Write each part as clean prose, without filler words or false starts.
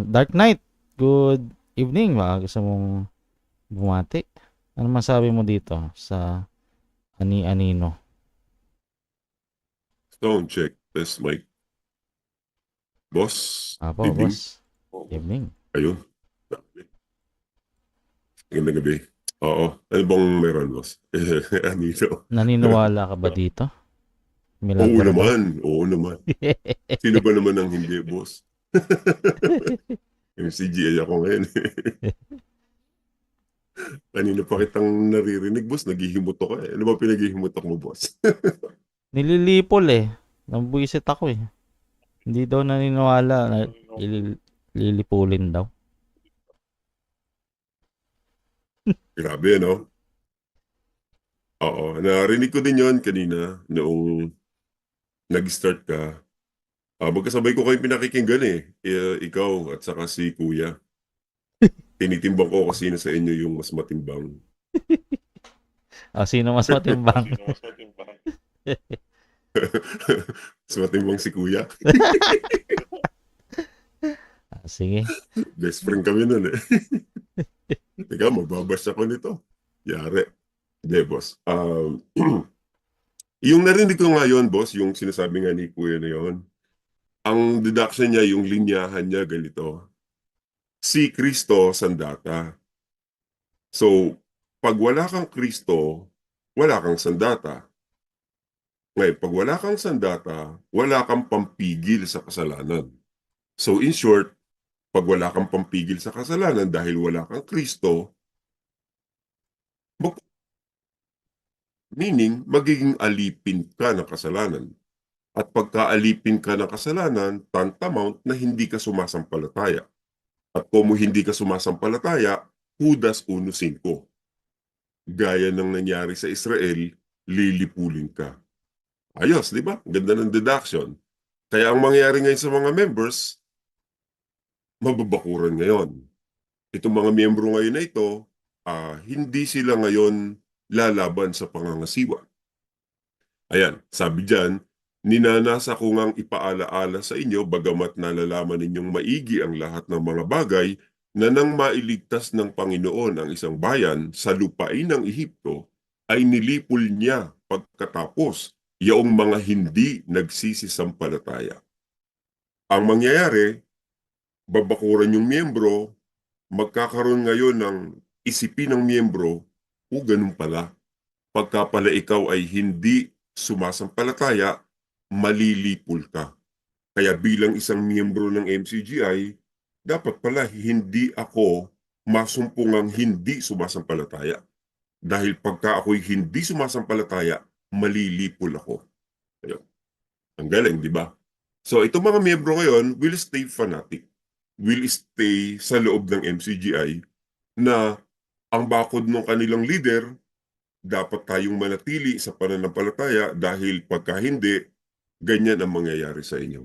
Dark Knight, good evening. Baka gusto mong bumati. Ano masabi mo dito sa Ani-Anino? Sound check. Test mic. Boss, Apo, evening. boss. Evening. Ayun. Magandang gabi. Oo. Ano bang meron, boss? Anito? Naniniwala ka ba dito? Oo Milagro daw? naman. Oo naman. Sino ba naman ang hindi, boss? MCGI ako ngayon. Kanina pa kitang naririnig, boss. Naghihimutok ka eh. Ano ba pinaghihimutok mo, boss? Nililipol eh. Nabwisit ako eh. Hindi daw naniniwala na lilipulin daw. Grabe, no? Oo. Narinig ko din yon kanina noong nag-start ka. Magkasabay ko kayong pinakikinggan eh. Ikaw at saka si Kuya. Tinitimbang ko kasi na sa inyo yung mas matimbang. O, sino mas matimbang? Mas matimbang si Kuya. Sige. Best friend kami nun eh. Teka, magbabash ako nito. Yari. Hindi, boss. Yung narinig ko ngayon, boss, yung sinasabi nga ni Kuya na yun, ang deduction niya, yung linyahan niya, ganito. Si Kristo sandata. So, pag wala kang Kristo, wala kang sandata. Ngayon, pag wala kang sandata, wala kang pampigil sa kasalanan. So, in short, pag wala kang pampigil sa kasalanan dahil wala kang Kristo, meaning, magiging alipin ka ng kasalanan. At pagka-alipin ka ng kasalanan, tantamount na hindi ka sumasampalataya. At kung hindi ka sumasampalataya, Judas 1:5. Gaya ng nangyari sa Israel, lilipulin ka. Ayos, di ba? Ganda ng deduction. Kaya ang mangyayari ngayon sa mga members, mababakuran ngayon. Itong mga miyembro ngayon na ito, hindi sila ngayon lalaban sa pangangasiwa. Ayan, sabi dyan, ninanasa ko ngang ipaalaala sa inyo bagamat nalalaman ninyong maigi ang lahat ng mga bagay na nang mailigtas ng Panginoon ang isang bayan sa lupain ng Ehipto, ay nilipol niya pagkatapos yaong mga hindi nagsisisampalataya. Ang mangyayari, babakuran yung miyembro, magkakaroon ngayon ng isipin ng miyembro, o ganun pala. Pagka pala ikaw ay hindi sumasampalataya, malilipol ka. Kaya bilang isang miyembro ng MCGI, dapat pala hindi ako masumpungang hindi sumasampalataya. Dahil pagka ako'y hindi sumasampalataya, malilipol ako. Ayun. Ang galing, di ba? So, itong mga miyembro ngayon will stay fanatic. Will stay sa loob ng MCGI na ang bakod ng kanilang leader dapat tayong manatili sa pananampalataya dahil pagka hindi, ganyan ang mangyayari sa inyo.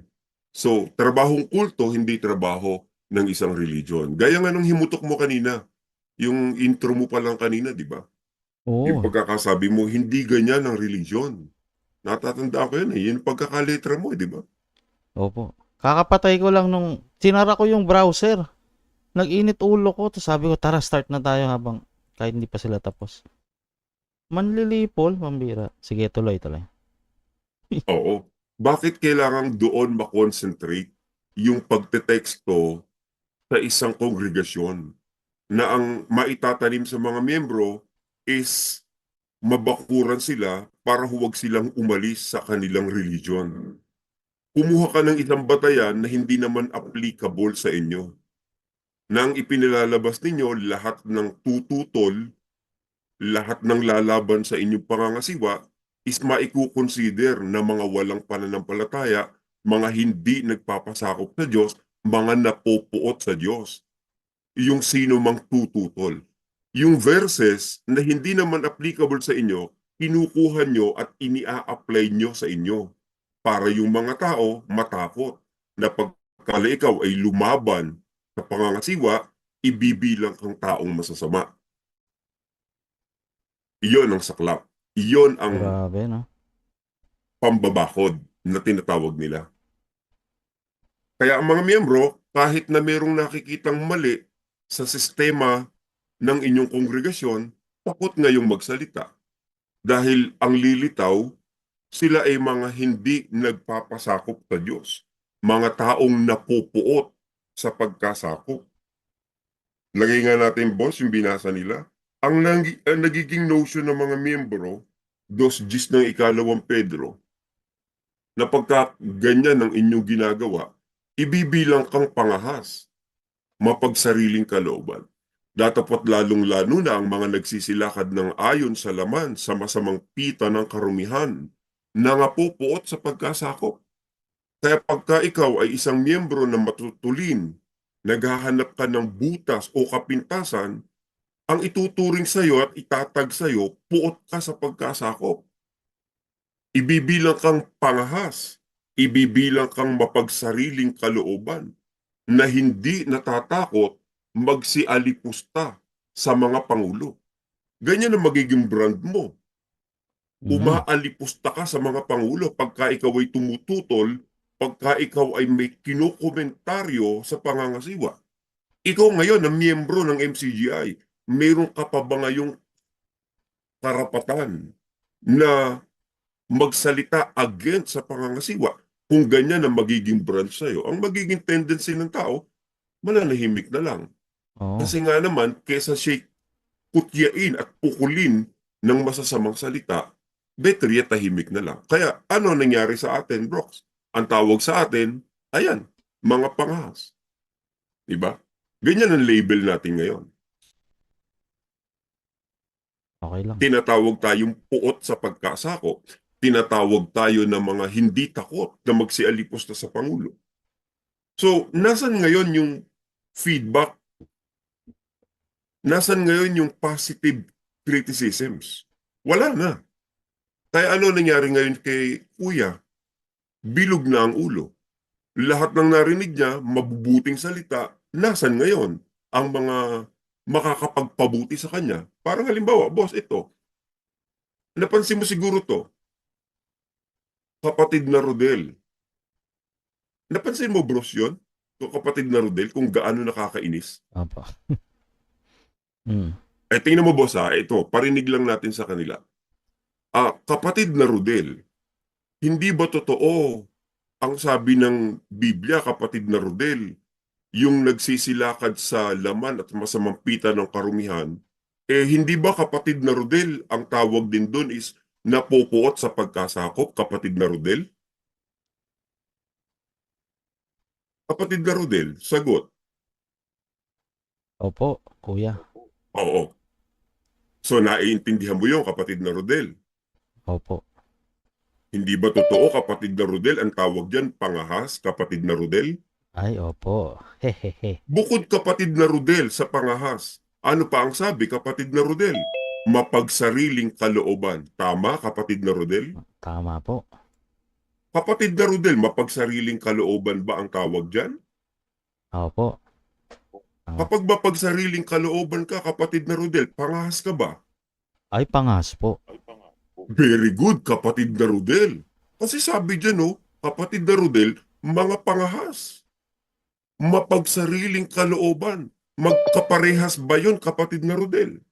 So, trabahong kulto, hindi trabaho ng isang religion. Gaya nga nung himutok mo kanina, yung intro mo pa lang kanina, di ba? Yung Oo. pagkakasabi mo, hindi ganyan ang religion. Natatanda ko yun eh. Yung pagkakaletra mo eh, di ba? Opo. Kakapatay ko lang nung sinara ko yung browser. Nag-init ulo ko. Tapos sabi ko, tara start na tayo habang kahit hindi pa sila tapos. Manlilipol, pambira. Sige, tuloy, tuloy. Oo. Bakit kailangan doon makonsentrate yung pagteteksto sa isang kongregasyon na ang maitatanim sa mga miyembro is mabakuran sila para huwag silang umalis sa kanilang religion. Kumuha ka ng isang batayan na hindi naman applicable sa inyo. Nang ipinilalabas ninyo lahat ng tututol, lahat ng lalaban sa inyong pangangasiwa is maikukonsider na mga walang pananampalataya, mga hindi nagpapasakop sa Diyos, mga napopuot sa Diyos. Yung sino mang tututol. Yung verses na hindi naman applicable sa inyo, kinukuha nyo at inia-apply nyo sa inyo para yung mga tao matakot na pagkala ikaw ay lumaban sa pangangasiwa, ibibilang kang taong masasama. Iyon ang saklap. Iyon ang Grabe, no? pambabakod na tinatawag nila. Kaya ang mga miyembro, kahit na merong nakikitang mali sa sistema ng inyong kongregasyon, takot ngayong magsalita. Dahil ang lilitaw, sila ay mga hindi nagpapasakop sa Diyos. Mga taong napupuot sa pagkasakop. Lagay nga natin, boss, yung binasa nila. Ang nagiging notion ng mga miyembro, 2:10 ng ikalawang Pedro, na pagka ganyan ang inyong ginagawa, ibibilang kang pangahas, mapagsariling kalooban. Datapot lalong-lalo na ang mga nagsisilakad ng ayon sa laman sa masamang pita ng karumihan, nangapupuot sa pagkasakop. Kaya pagka ikaw ay isang miyembro na matutulin, naghahanap ka ng butas o kapintasan, ang ituturing sa iyo at itatag sa iyo, puot ka sa pagkasakop. Ibibilang kang pangahas, ibibilang kang mapagsariling kalooban, na hindi natatakot magsialipusta sa mga pangulo. Ganyan ang magiging brand mo. Mm. Umaalipusta ka sa mga pangulo pagka ikaw ay tumututol, pagka ikaw ay may kinukomentaryo sa pangangasiwa. Ikaw ngayon ang miyembro ng MCGI, meron ka pa ba ngayong karapatan na magsalita against sa pangangasiwa? Kung ganyan ang magiging brand sa'yo, ang magiging tendency ng tao, mananahimik na lang. Oo. Kasi nga naman, kesa siya kutyain at pukulin ng masasamang salita, better yet tahimik na lang. Kaya ano nangyari sa atin, Brox? Ang tawag sa atin, ayan, mga pangahas. Diba? Ganyan ang label natin ngayon. Okay lang. Tinatawag tayong puot sa pagkasakop. Tinatawag tayo ng mga hindi takot na magsialipos na sa Pangulo. So, nasan ngayon yung feedback? Nasan ngayon yung positive criticisms? Wala na. Kaya ano nangyari ngayon kay Kuya? Bilog na ang ulo. Lahat ng narinig niya, mabubuting salita, nasan ngayon ang mga makakapagpabuti sa kanya? Parang halimbawa, boss, ito, napansin mo siguro to, kapatid na Rodel. Napansin mo, bros, yun? To kapatid na Rodel, kung gaano nakakainis. Opo. Mm. Tingnan mo, boss, ito, parinig lang natin sa kanila. Kapatid na Rodel, hindi ba totoo ang sabi ng Biblia, kapatid na Rodel, yung nagsisilakad sa laman at masamang pita ng karumihan, hindi ba kapatid na Rodel, ang tawag din doon is napupuot sa pagkasakop, kapatid na Rodel? Kapatid na Rodel, sagot, Opo, kuya. oo. So naiintindihan mo yung kapatid na Rodel. Opo. Hindi ba totoo, kapatid na Rodel, ang tawag dyan, pangahas, kapatid na Rodel? Ay, opo. Hehehe. Bukod kapatid na Rodel sa pangahas, ano pa ang sabi, kapatid na Rodel? Mapagsariling kalooban. Tama, kapatid na Rodel? Tama po. Kapatid na Rodel, mapagsariling kalooban ba ang tawag dyan? Opo. Ah, Kapag mapagsariling kalooban ka, kapatid na Rodel, pangahas ka ba? ay, pangas po. Very good, kapatid na Rodel. Kasi sabi dyan, kapatid na Rodel, mga pangahas. Mapagsariling kalooban. Magkaparehas ba yun, kapatid na Rodel?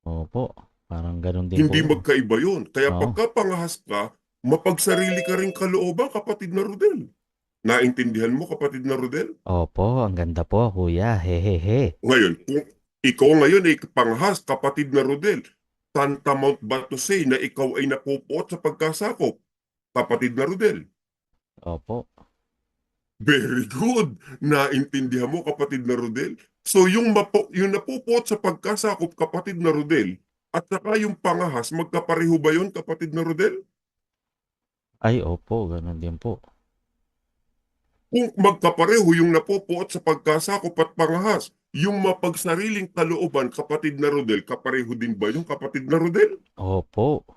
Opo. Parang ganun din po. Hindi magkaiba yun. Kaya Oo. pagka pangahas ka, mapagsarili ka rin kalooban, kapatid na Rodel. Naintindihan mo, kapatid na Rodel? Opo, ang ganda po, kuya. Hehehe. Ngayon, kung ikaw ngayon ay panghas, kapatid na Rodel, tantamount ba to say na ikaw ay napupuot sa pagkasakop, kapatid na Rodel? Opo. Very good. Naintindihan mo, kapatid na Rodel? So yung napupuot sa pagkasakop, kapatid na Rodel, at saka yung pangahas, magkapareho ba yun, kapatid na Rodel? Ay, opo. Ganun din po. Kung magkapareho yung napupuot sa pagkasakop at pangahas, yung mapagsariling kalooban, kapatid na Rodel, kapareho din ba yung kapatid na Rodel? Opo.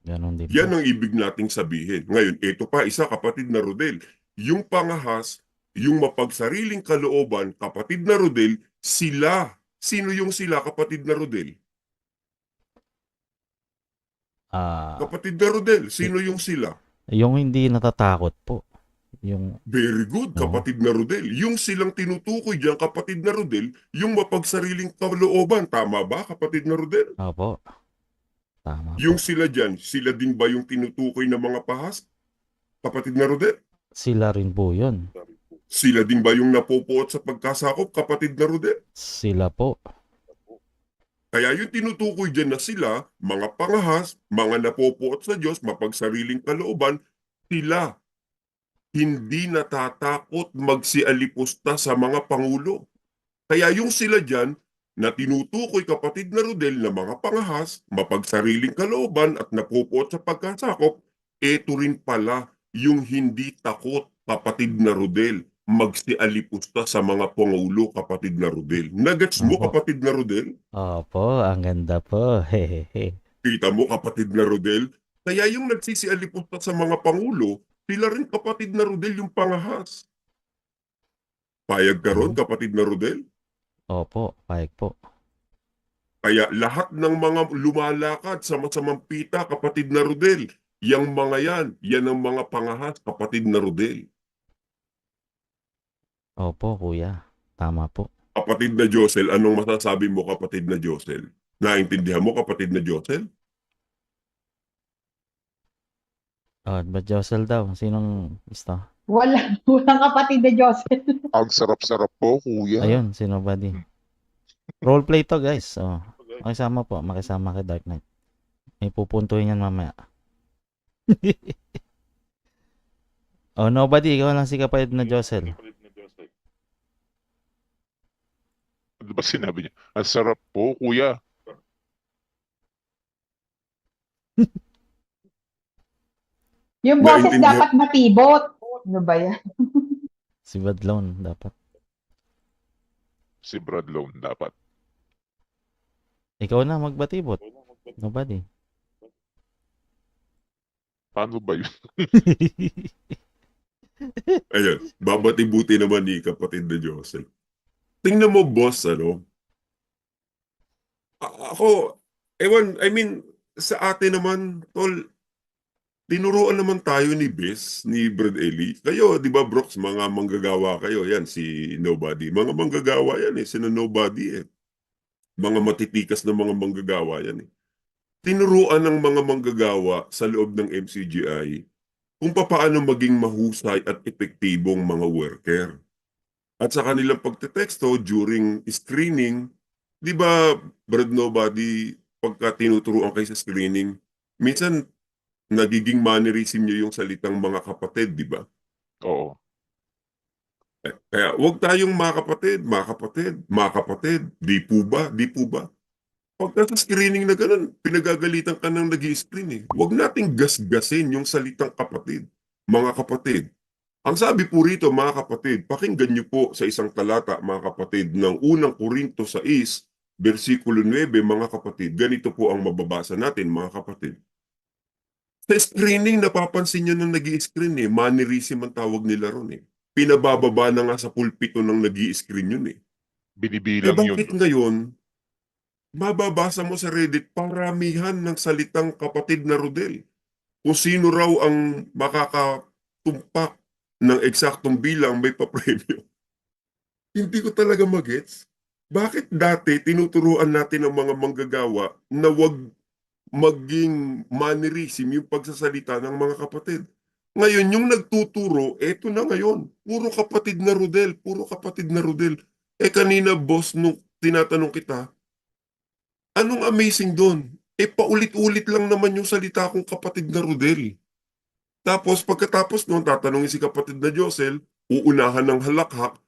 Ganun din Yan po. ang ibig nating sabihin. Ngayon, ito pa isa, kapatid na Rodel. Yung pangahas, yung mapagsariling kalooban, kapatid na Rodel, sila. Sino yung sila, kapatid na Rodel? Ah, Kapatid na Rodel, y- sino yung sila? yung hindi natatakot po. Yung, Very good, oo, kapatid na Rodel. Yung silang tinutukoy diyan, kapatid na Rodel, yung mapagsariling kalooban. Tama ba, kapatid na Rodel? opo, tama Yung po. sila diyan, sila din ba yung tinutukoy ng mga pahas, kapatid na Rodel? Sila rin po yun. Sila din ba yung napopuot sa pagkasakop, kapatid na Rodel? Sila po. Kaya yung tinutukoy dyan na sila, mga pangahas, mga napopuot sa Diyos, mapagsariling kalooban, sila hindi natatakot magsialipusta sa mga pangulo. Kaya yung sila dyan, na tinutukoy kapatid na Rodel na mga pangahas, mapagsariling kalooban at napupuot sa pagkasakop, eto rin pala yung hindi takot kapatid na Rodel magsialipusta sa mga pangulo kapatid na Rodel. Nagets mo Opo. kapatid na Rodel? Opo, ang ganda po. Hehehe. Kita mo kapatid na Rodel? Kaya yung nagsisialipusta sa mga pangulo, sila rin kapatid na Rodel yung pangahas. Payag ka ron Mhm. kapatid na Rodel? Opo, payag po. Kaya lahat ng mga lumalakad sa masamang pita, kapatid na Rodel, yang mga yan ang mga pangahas, kapatid na Rodel. Opo, kuya. Tama po. Kapatid na Josel, anong masasabi mo kapatid na Josel? Naintindihan mo kapatid na Josel? Oh, ba't Josel daw? Sinong gusto? Walang kapatid na Joseph. Ang sarap-sarap po, kuya. Ayun, sino ba di? Roleplay to, guys. Oh. Makisama po. Makisama kay Dark Knight. May pupuntuhin yan mamaya. Oh, nobody. Ikaw lang si kapatid na Josel. Ano ba sinabi niya? Ang sarap po, kuya. Yung boses Naintindihan, dapat matibot. Ano ba yan? Si Badlon dapat. Si Brad Loan dapat. Ikaw na magbatibot. Nobody. Paano ba yun? ayan, babati-buti naman ni kapatid na Josel. Tingnan mo boss, ano, ako, ewan, I mean, sa atin naman, tol, tinuruan naman tayo ni Bes, ni Brad Eli. Kayo, di ba, Brooks, mga manggagawa kayo. Yan, si Nobody. Mga manggagawa yan eh, sina Nobody eh. Mga matitikas na mga manggagawa yan eh. Tinuruan ng mga manggagawa sa loob ng MCGI kung papaano maging mahusay at epektibong mga worker. At sa kanilang pagteteksto during screening, di ba, Brad Nobody, pagka tinuturuan kayo sa screening, minsan nagiging mannerism niyo yung salitang mga kapatid, di ba? Oo. Kaya huwag tayong mga kapatid, mga kapatid, mga kapatid, di po ba? Pagka sa screening na ganun, pinagagalitan ka ng nag-i-screen eh. Huwag nating gasgasin yung salitang kapatid, mga kapatid. Ang sabi po rito, mga kapatid, pakinggan niyo po sa isang talata, mga kapatid, ng unang Korinto 6, versikulo 9, mga kapatid. Ganito po ang mababasa natin, mga kapatid. Sa screening, napapansin nyo nang nag-i-screen eh. Mannerism ang tawag nila ron eh. Pinabababa na nga sa pulpito ng nag-i-screen yun eh. Eh Binibilang yun. bakit ngayon, mababasa mo sa Reddit, paramihan ng salitang kapatid na Rodel. Kung sino raw ang makakatumpak ng eksaktong bilang may papremyo. Hindi ko talaga magets. Bakit dati tinuturuan natin ang mga manggagawa na wag maging mannerism yung pagsasalita ng mga kapatid? Ngayon, yung nagtuturo, eto na ngayon. Puro kapatid na Rodel, puro kapatid na Rodel. Eh kanina, boss, nung tinatanong kita, anong amazing doon? Eh paulit-ulit lang naman yung salita kong kapatid na Rodel. Tapos pagkatapos noon, tatanungin si kapatid na Josel, uunahan ng halakhak.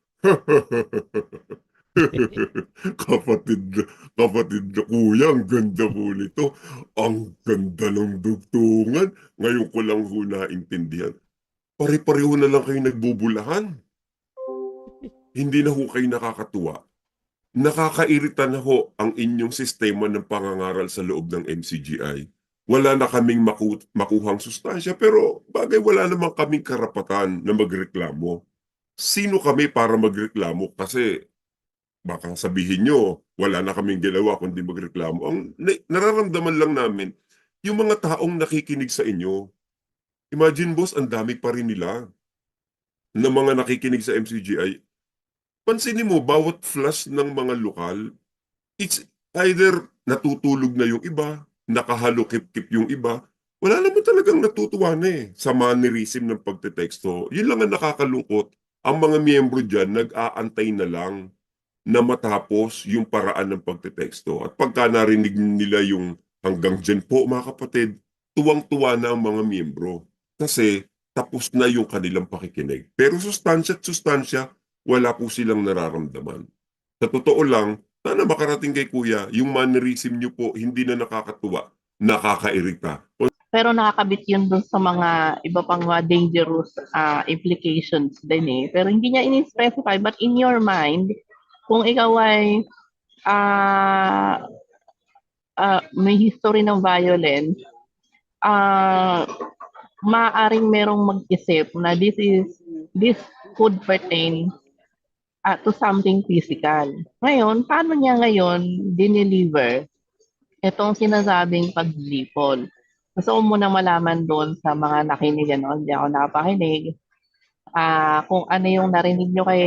kapatid, kapatid na kuya, ang ganda po nito. Ang ganda ng dugtungan. Ngayon ko lang ho naintindihan. Pare-pareho na lang kayo nagbubulahan. Hindi na ho kayo nakakatuwa. Nakakairita na ho ang inyong sistema ng pangangaral sa loob ng MCGI. Wala na kaming makuhang sustansya, pero bagay wala naman kaming karapatan na magreklamo. Sino kami para magreklamo? Kasi baka sabihin nyo, wala na kaming ginawa kundi magreklamo. Ang nararamdaman lang namin, yung mga taong nakikinig sa inyo, imagine boss, ang dami pa rin nila. ng mga nakikinig sa MCGI, pansinin mo, bawat flash ng mga lokal, it's either natutulog na yung iba, nakahalukip-kip yung iba, wala naman talagang natutuwa na sa mannerism ng pagteteksto. Yun lang ang nakakalungkot. Ang mga miyembro dyan, nag-aantay na lang na matapos yung paraan ng pagteteksto. At pagka narinig nila yung hanggang dyan po mga kapatid, tuwang-tuwa na ang mga miyembro. Kasi tapos na yung kanilang pakikinig. Pero sustansya at sustansya, wala po silang nararamdaman. Sa totoo lang, sana makarating kay Kuya, yung mannerism nyo po hindi na nakakatuwa, nakakairita. Pero nakakabit yun dun sa mga iba pang mga dangerous implications din eh. Pero hindi niya in-specify, but in your mind, kung ikaw ay may history ng violence, maaaring merong mag-isip na this could pertain to something physical. Ngayon, paano niya ngayon dineliver itong sinasabing paglipol? Gusto ko muna malaman doon sa mga nakinig, hindi ako nakapakinig, kung ano yung narinig nyo kay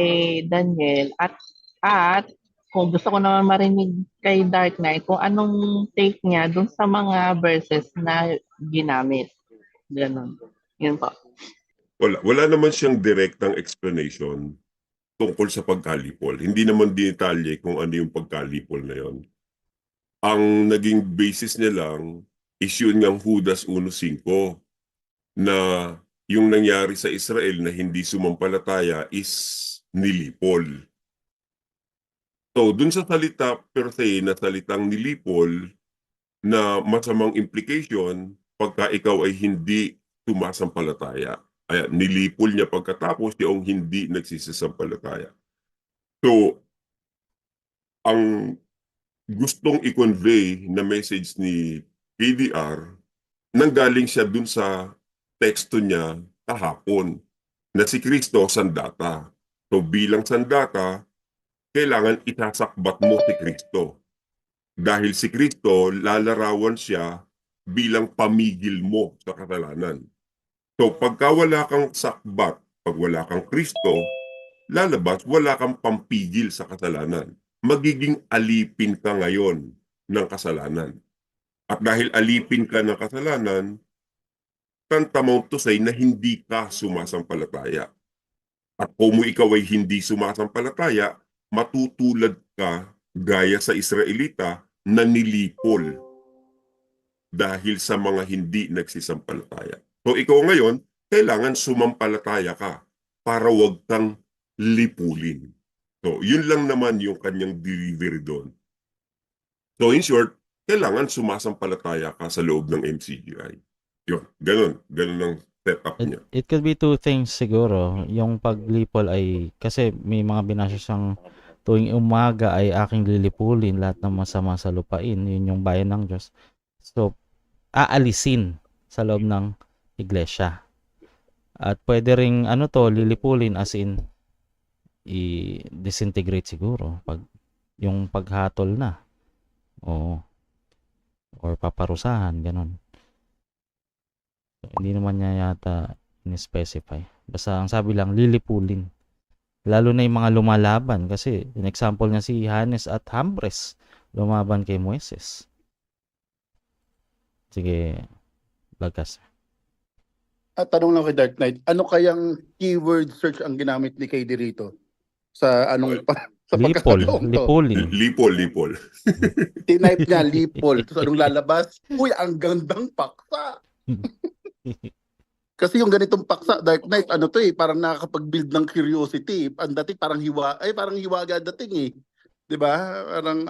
Daniel at kung gusto ko naman marinig kay Dark Knight, kung anong take niya doon sa mga verses na ginamit. Ganon. Yun po. Wala naman siyang direktang explanation tungkol sa pagkalipol. Hindi naman detalye kung ano yung pagkalipol na yon. Ang naging basis niya lang is yun ng Judas 1:5 na yung nangyari sa Israel na hindi sumampalataya is nilipol. So, dun sa salita per se na salitang nilipol na masamang implication pagka ikaw ay hindi sumasampalataya. Ayan, nilipol niya pagkatapos yung hindi nagsisasampalataya. So, ang gustong i-convey na message ni KDR, nanggaling siya dun sa teksto niya kahapon na si Kristo sandata. So bilang sandata, kailangan itasakbat mo si Kristo. Dahil si Kristo, lalarawan siya bilang pamigil mo sa kasalanan. So pagka wala kang sakbat, pag wala kang Kristo, lalabas wala kang pampigil sa kasalanan. Magiging alipin ka ngayon ng kasalanan. At dahil alipin ka ng kasalanan, tantamount to say na hindi ka sumasampalataya. At kung ikaw ay hindi sumasampalataya, matutulad ka gaya sa Israelita na nilipol dahil sa mga hindi nagsisampalataya. So ikaw ngayon, kailangan sumampalataya ka para wag kang lipulin. So yun lang naman yung kanyang delivery doon. So in short, kailangan sumasampalataya ka sa loob ng MCGI. Yun, ganun ang setup niya. It could be two things siguro. Yung paglipol ay, kasi may mga binasa siyang tuwing umaga ay aking lilipulin lahat ng masama sa lupain. Yun yung bayan ng Diyos. So, aalisin sa loob ng iglesia. At pwede ring lilipulin as in i-disintegrate siguro pag yung paghatol na. Oo. Or paparusahan, ganun. Hindi naman niya yata in-specify. Basta ang sabi lang, lilipulin. Lalo na yung mga lumalaban. Kasi, in example niya si Hannes at Hambres. Lumaban kay Moises. Sige, Bagkas. At tanong lang kay Dark Knight, ano kayang keyword search ang ginamit ni KD rito? Sa sa Lipol. pagkakataon to? Lipulin. Lipol. Tinype niya, lipol. Tapos anong lalabas? Uy, ang gandang paksa! Kasi yung ganitong paksa, Dark Knight, parang nakakapag-build ng curiosity. Ang dating parang hiwaga dating eh. 'Di ba? Parang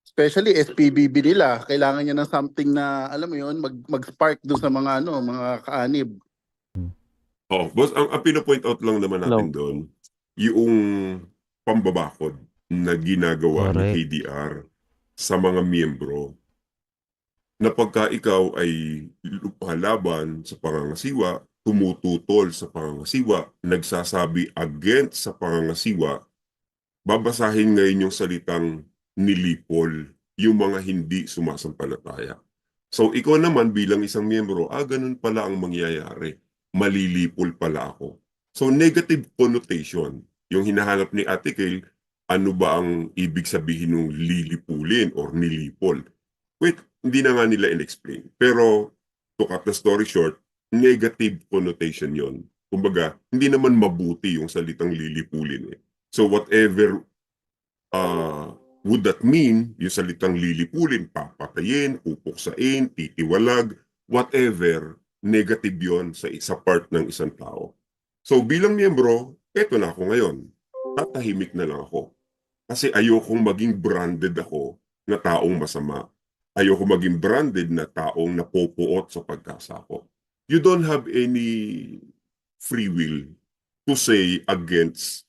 especially SPBB nila, kailangan niya ng something na alam mo 'yun, mag-spark doon sa mga mga kaanib. Oh, boss, ang pino-point out lang naman natin doon, yung pambabakod na ginagawa ni Correct. KDR sa mga miyembro na pagka ikaw ay lumalaban sa pangangasiwa, tumututol sa pangangasiwa, nagsasabi against sa pangangasiwa, babasahin ngayon yung salitang nilipol, yung mga hindi sumasampalataya. So ikaw naman bilang isang miyembro, ganun pala ang mangyayari. malilipol pala ako. So negative connotation, yung hinahanap ni Ate Kale, ano ba ang ibig sabihin ng lilipulin or nilipol? Wait, hindi na nga nila in-explain. Pero to cut the story short, negative connotation yon. Kumbaga, hindi naman mabuti yung salitang lilipulin eh. So whatever would that mean, yung salitang lilipulin, papatayin, pupuksain, titiwalag, whatever, negative yon sa isa part ng isang tao. So bilang miyembro, eto na ako ngayon. Tatahimik na lang ako. Kasi ayokong maging branded ako na taong masama. Ayoko maging branded na taong napopuot sa pagkasako. You don't have any free will to say against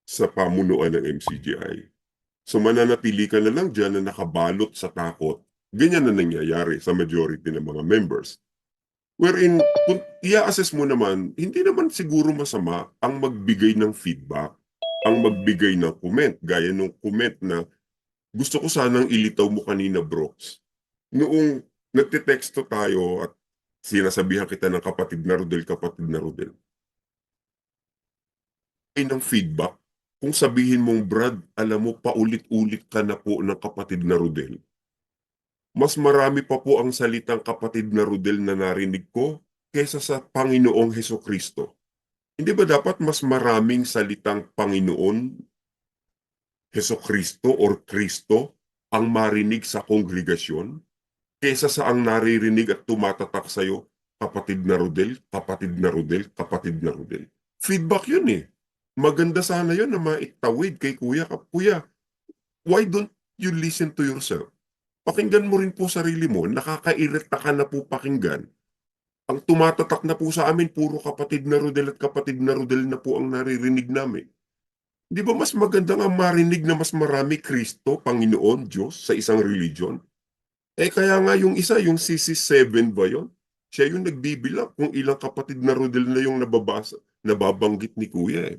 sa pamunuan ng MCGI. So mananatili ka na lang dyan na nakabalot sa takot. Ganyan na nangyayari sa majority ng mga members. Wherein, kung i-assess mo naman, hindi naman siguro masama ang magbigay ng feedback, ang magbigay ng comment. Gaya ng comment na, gusto ko sanang ilitaw mo kanina, Brooks. Noong nagtitexto tayo at sinasabihan kita ng kapatid na Rodel. Ay ng feedback, kung sabihin mong, Brad, alam mo, paulit-ulit ka na po ng kapatid na Rodel. Mas marami pa po ang salitang kapatid na Rodel na narinig ko kaysa sa Panginoong Hesukristo. Hindi ba dapat mas maraming salitang Panginoon, Hesukristo or Kristo ang marinig sa kongregasyon kaysa sa ang naririnig at tumatatak sa'yo, kapatid na Rodel, kapatid na Rodel, kapatid na Rodel. Feedback yun eh. Maganda sana yun na maitawid kay Kuya. Kuya, why don't you listen to yourself? Pakinggan mo rin po sarili mo, nakakairita ka na po pakinggan. Ang tumatatak na po sa amin, puro kapatid na Rodel at kapatid na Rodel na po ang naririnig namin. Di ba mas maganda nga marinig na mas marami Kristo, Panginoon, Diyos sa isang religion? Kaya nga yung isa, yung CC7 ba yun? Siya yung nagbibilang kung ilang kapatid na Rodel na yung nababanggit ni Kuya eh.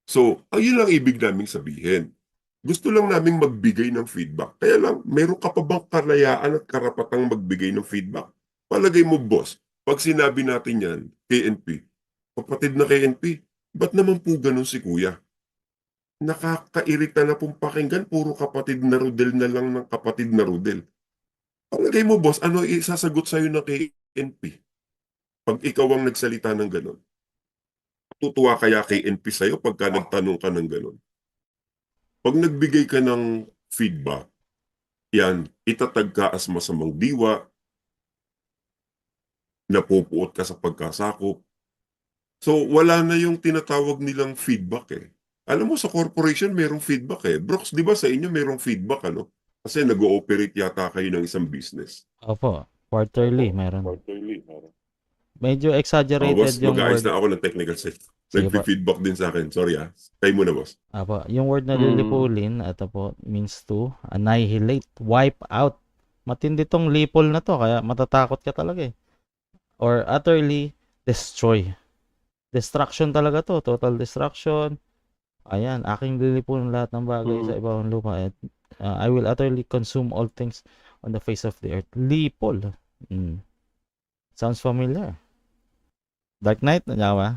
So, ayun lang ibig naming sabihin. Gusto lang naming magbigay ng feedback. Kaya lang, meron ka pa bang kalayaan at karapatang magbigay ng feedback? Palagay mo, boss, pag sinabi natin yan, KNP, kapatid na KNP, ba't naman po ganun si Kuya? Nakakairita na pong pakinggan, puro kapatid na Rodel na lang ng kapatid na Rodel. Palagay mo, boss, ano isasagot sa'yo ng KNP? Pag ikaw ang nagsalita ng ganun. Tutuwa kaya KNP sa'yo pagka nagtanong ka ng ganun? Pag nagbigay ka ng feedback, yan, itatag ka as masamang diwa, napupuot ka sa pagkasakop. So, wala na yung tinatawag nilang feedback eh. Alam mo, sa corporation, merong feedback eh. Brooks, di ba sa inyo merong feedback, ano? Kasi nag-ooperate yata kayo ng isang business. Opo, quarterly meron. Medyo Oh, exaggerated boss, yung mag-aayos word. na ako ng technical side. Sige po. Nag-feedback din sa akin. Sorry ah. Kayo muna, boss. Apo, yung word na lilipulin, ito po, means to annihilate, wipe out. Matindi tong lipol na to, kaya matatakot ka talaga eh. Or utterly destroy. Destruction talaga to, total destruction. Ayan, aking lilipulin lahat ng bagay sa ibang lupa. At, I will utterly consume all things on the face of the earth. Lipol. Sounds familiar. Dark Knight, nandiyan ba?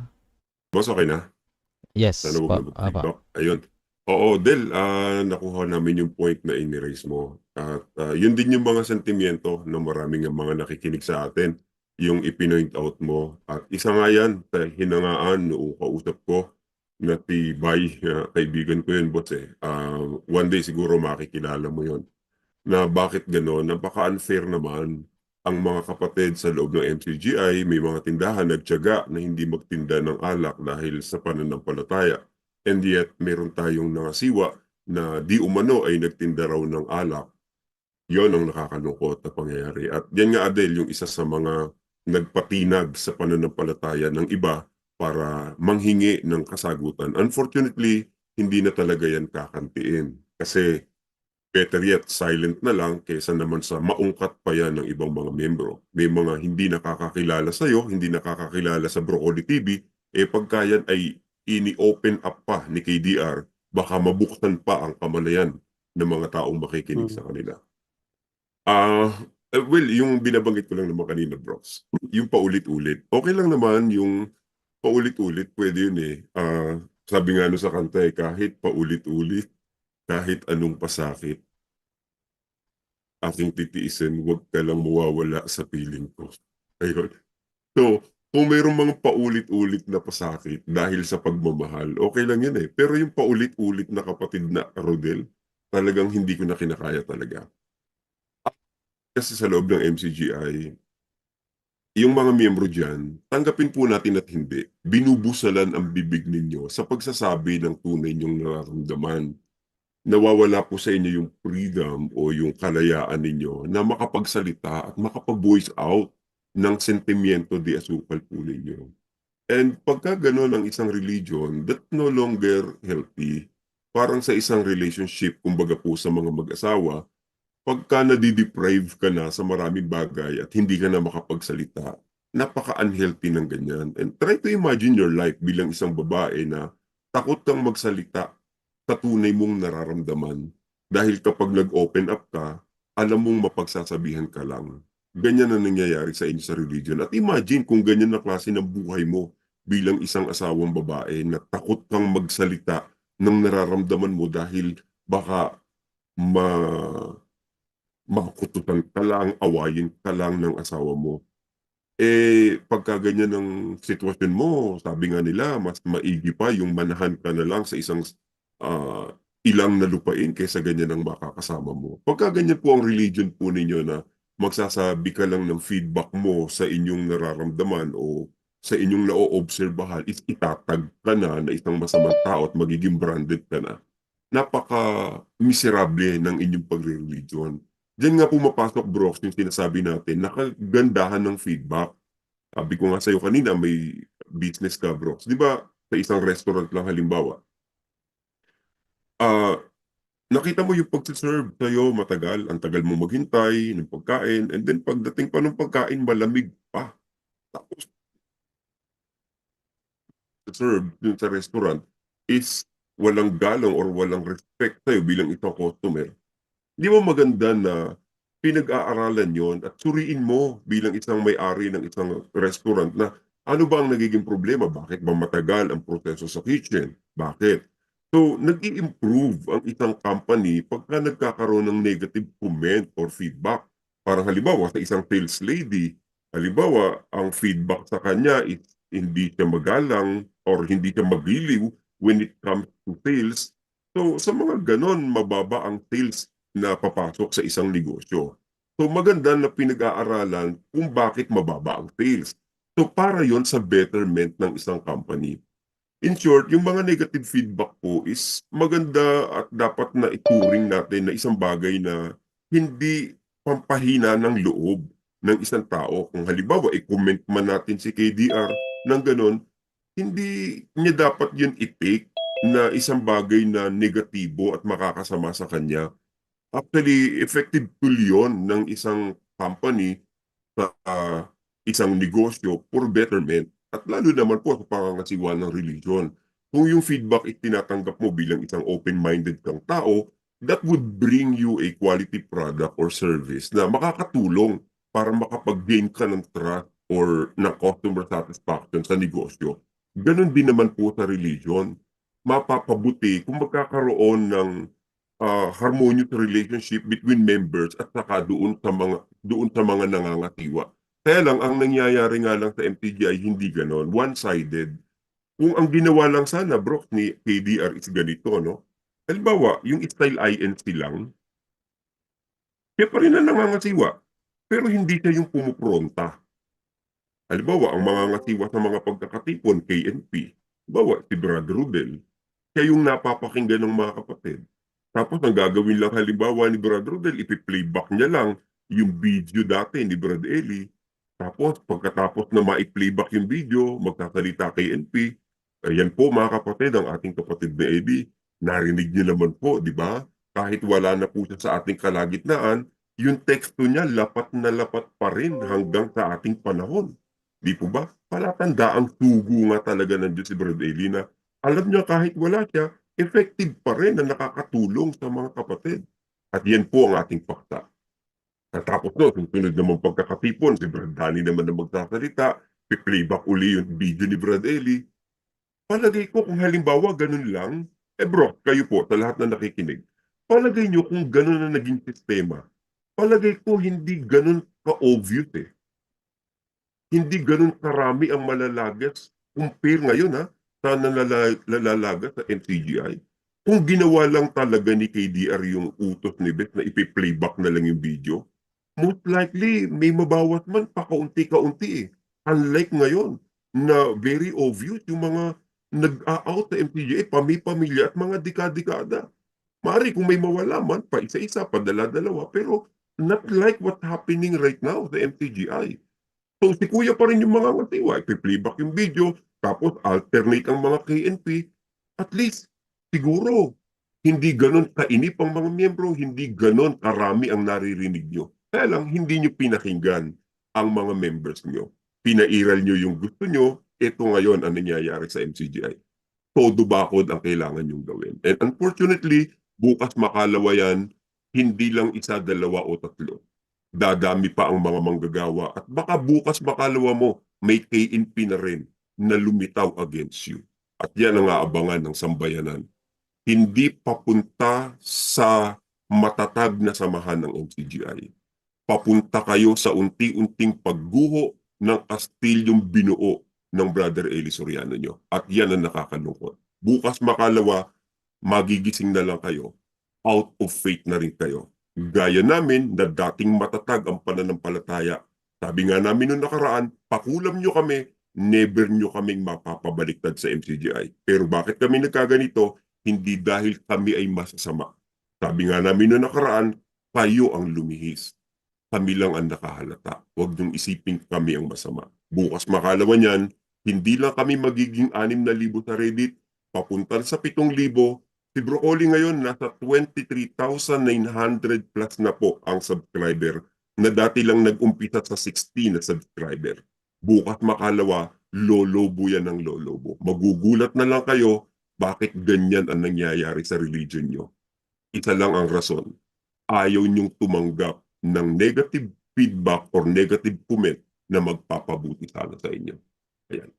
Boss, okay na? Yes. Sana Po. huwag Apo. mag-feedback. Ayun. Oo, Del, nakuha namin yung point na in-erase mo. At yun din yung mga sentimiento ng maraming mga nakikinig sa atin, yung ipinoint out mo. At isa nga yan, hinangaan noong kausap ko na tibay, kaibigan ko yun, boss eh. One day siguro makikilala mo yun. Na bakit gano'n? Napaka-unfair naman ang mga kapatid sa loob ng MCGI, may mga tindahan nagtiyaga na hindi magtinda ng alak dahil sa pananampalataya. And yet, meron tayong nangasiwa na di umano ay nagtinda raw ng alak. Yon ang nakakalungkot na pangyayari. At yan nga, Adel, yung isa sa mga nagpatinag sa pananampalataya ng iba para manghingi ng kasagutan. Unfortunately, hindi na talaga yan kakantiin. Kasi better yet, silent na lang kaysa naman sa maungkat pa yan ng ibang mga membro. May mga hindi nakakakilala sa'yo, hindi nakakakilala sa Broccoli TV, pagka yan ay ini-open up pa ni KDR, baka mabuksan pa ang kamalayan ng mga taong makikinig sa kanila. Well, yung binabanggit ko lang naman kanina, Brox, yung paulit-ulit. Okay lang naman yung paulit-ulit, pwede yun eh. Sabi nga no sa kanta eh, kahit paulit-ulit, kahit anong pasakit, aking titiisin, huwag ka lang mawawala sa piling ko. Ayun. So, kung mayroong mga paulit-ulit na pasakit dahil sa pagmamahal, okay lang yun eh. Pero yung paulit-ulit na kapatid na Rodel, talagang hindi ko na kinakaya talaga. Kasi sa loob ng MCGI, yung mga miyembro dyan, tanggapin po natin at hindi, binubusalan ang bibig ninyo sa pagsasabi ng tunay niyong nararamdaman. Nawawala po sa inyo yung freedom o yung kalayaan ninyo na makapagsalita at makapag-voice out ng sentimiento di asukal po ninyo. And pagka gano'n ang isang religion, that no longer healthy. Parang sa isang relationship, kumbaga po sa mga mag-asawa, pagka nadideprive ka na sa maraming bagay at hindi ka na makapagsalita, napaka-unhealthy ng ganyan. And try to imagine your life bilang isang babae na takot kang magsalita sa tunay mong nararamdaman. Dahil kapag nag-open up ka, alam mong mapagsasabihan ka lang. Ganyan na nangyayari sa inyo sa religion. At imagine kung ganyan na klase ng buhay mo bilang isang asawang babae na takot kang magsalita ng nararamdaman mo dahil baka ma makututan ka lang, awayin ka lang ng asawa mo. Pagka ganyan ng sitwasyon mo, sabi nga nila, mas maigi pa yung manahan ka na lang sa isang ah, ilang na lupain kaysa ganyan ang makakasama mo. Pagka ganyan po ang religion po ninyo na magsasabi ka lang ng feedback mo sa inyong nararamdaman o sa inyong na-oobserbahan, itatag ka na isang masamang tao at magiging branded ka na. Napaka-miserable ng inyong pagre-religion. Diyan nga pumapasok, Brox, yung sinasabi natin, nakagandahan ng feedback. Sabi ko nga sa'yo kanina, may business ka, Brox. Di ba, sa isang restaurant lang halimbawa, ah, nakita mo yung pagsiserve sa'yo, matagal, ang tagal mo maghintay ng pagkain, and then pagdating pa ng pagkain, malamig pa. Tapos, serve dun sa restaurant is walang galang or walang respect sa'yo bilang isang customer. Di ba maganda na pinag-aaralan yon at suriin mo bilang isang may-ari ng isang restaurant na ano ba ang nagiging problema? Bakit ba matagal ang proseso sa kitchen? Bakit? So, nag-i-improve ang isang company pagka nagkakaroon ng negative comment or feedback. Parang halimbawa sa isang sales lady, halimbawa ang feedback sa kanya is hindi siya magalang or hindi siya magiliw when it comes to sales. So, sa mga ganon, mababa ang sales na papasok sa isang negosyo. So maganda na pinag-aaralan kung bakit mababa ang sales. So para yon sa betterment ng isang company. In short, yung mga negative feedback po is maganda at dapat na ituring natin na isang bagay na hindi pampahina ng loob ng isang tao. Kung halimbawa, i-comment man natin si KDR ng ganon, hindi niya dapat yun i-take na isang bagay na negatibo at makakasama sa kanya. Actually, effective tool yun ng isang company sa isang negosyo for betterment at lalo naman po sa pangangasiwa ng religion. Kung yung feedback itinatanggap mo bilang isang open-minded kang tao, that would bring you a quality product or service na makakatulong para makapag-gain ka ng trust or ng customer satisfaction sa negosyo. Ganon din naman po sa religion. Mapapabuti kung magkakaroon ng harmonious relationship between members at saka doon sa mga nangangatiwa. Kaya lang ang nangyayari nga lang sa MTGI hindi ganon, one-sided. Kung ang ginawa lang sana bro ni KDR is ganito, no? Halimbawa, yung style INC lang, siya pa rin ang nangangasiwa, pero hindi siya yung pumupronta. Halimbawa, ang mga ngasiwa sa mga pagkakatipon, KNP, halimbawa si Brad Rudel, siya yung napapakinggan ng mga kapatid. Tapos ang gagawin lang halimbawa ni Brad Rodel, ipiplayback niya lang yung video dati ni Brad Eli. Tapos pagkatapos na ma-playback yung video, magsasalita kay NP. Ayan po mga kapatid, ang ating kapatid na Eddie. Narinig niyo naman po, di ba? Kahit wala na po siya sa ating kalagitnaan, yung teksto niya lapat na lapat pa rin hanggang sa ating panahon. Di po ba? Palatandaan tugo nga talaga ng Diyos si Brad Eli na alam niya kahit wala siya, effective pa rin na nakakatulong sa mga kapatid. At yan po ang ating pakta. Tapos no, susunod naman pagkakatipon, si Brad Danny naman na magsasalita, playback uli yung video ni Brad Eli. Palagay ko kung halimbawa ganun lang, bro, kayo po, sa lahat na nakikinig, palagay nyo kung ganun na naging sistema, palagay ko hindi ganun ka-obvious eh. Hindi ganun karami ang malalagas compare ngayon sa nalalagas sa NCGI. Kung ginawa lang talaga ni KDR yung utos ni Beth na ipiplayback na lang yung video, most likely may mabawas man pa kaunti-kaunti eh. Unlike ngayon na very obvious yung mga nag-out sa MCGI, pamilya at mga dekada-dekada. Mari kung may mawala man, pa isa-isa, pa dala-dalawa, pero not like what's happening right now sa MCGI. So si Kuya pa rin yung mga ngatiwa, ipiplayback yung video, tapos alternate ang mga KNP. At least, siguro, hindi ganon kainip ang mga miyembro, hindi ganon karami ang naririnig nyo. Kaya lang, hindi nyo pinakinggan ang mga members nyo. Pinairal nyo yung gusto nyo, ito ngayon ang nangyayari sa MCGI. Todo bakod ang kailangan nyong gawin. And unfortunately, bukas makalawa yan, hindi lang isa, dalawa o tatlo. Dadami pa ang mga manggagawa at baka bukas makalawa mo may KNP na rin na lumitaw against you. At yan ang aabangan ng sambayanan. Hindi papunta sa matatag na samahan ng MCGI. Papunta kayo sa unti-unting pagguho ng kastilyong binuo ng Brother Eli Soriano nyo. At yan ang nakakalungkot. Bukas makalawa, magigising na lang kayo. Out of faith na rin kayo. Gaya namin na dating matatag ang pananampalataya. Sabi nga namin noong nakaraan, pakulam nyo kami, never nyo kaming mapapabaliktad sa MCGI. Pero bakit kami nagkaganito? Hindi dahil kami ay masasama. Sabi nga namin noong nakaraan, kayo ang lumihis. Kami lang ang nakahalata. Huwag niyong isipin kami ang masama. Bukas makalawa niyan, hindi lang kami magiging 6,000 sa Reddit, papunta sa 7,000. Si Broccoli ngayon nasa 23,900 plus na po ang subscriber na dati lang nag-umpisa sa 16 na subscriber. Bukas makalawa, lolobo yan ng lolobo. Magugulat na lang kayo bakit ganyan ang nangyayari sa religion nyo. Isa lang ang rason. Ayaw nyong tumanggap ng negative feedback or negative comment na magpapabuti sana sa inyo. Ayan.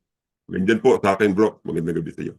Ganyan po sa akin bro. Magandang gabi sa iyo.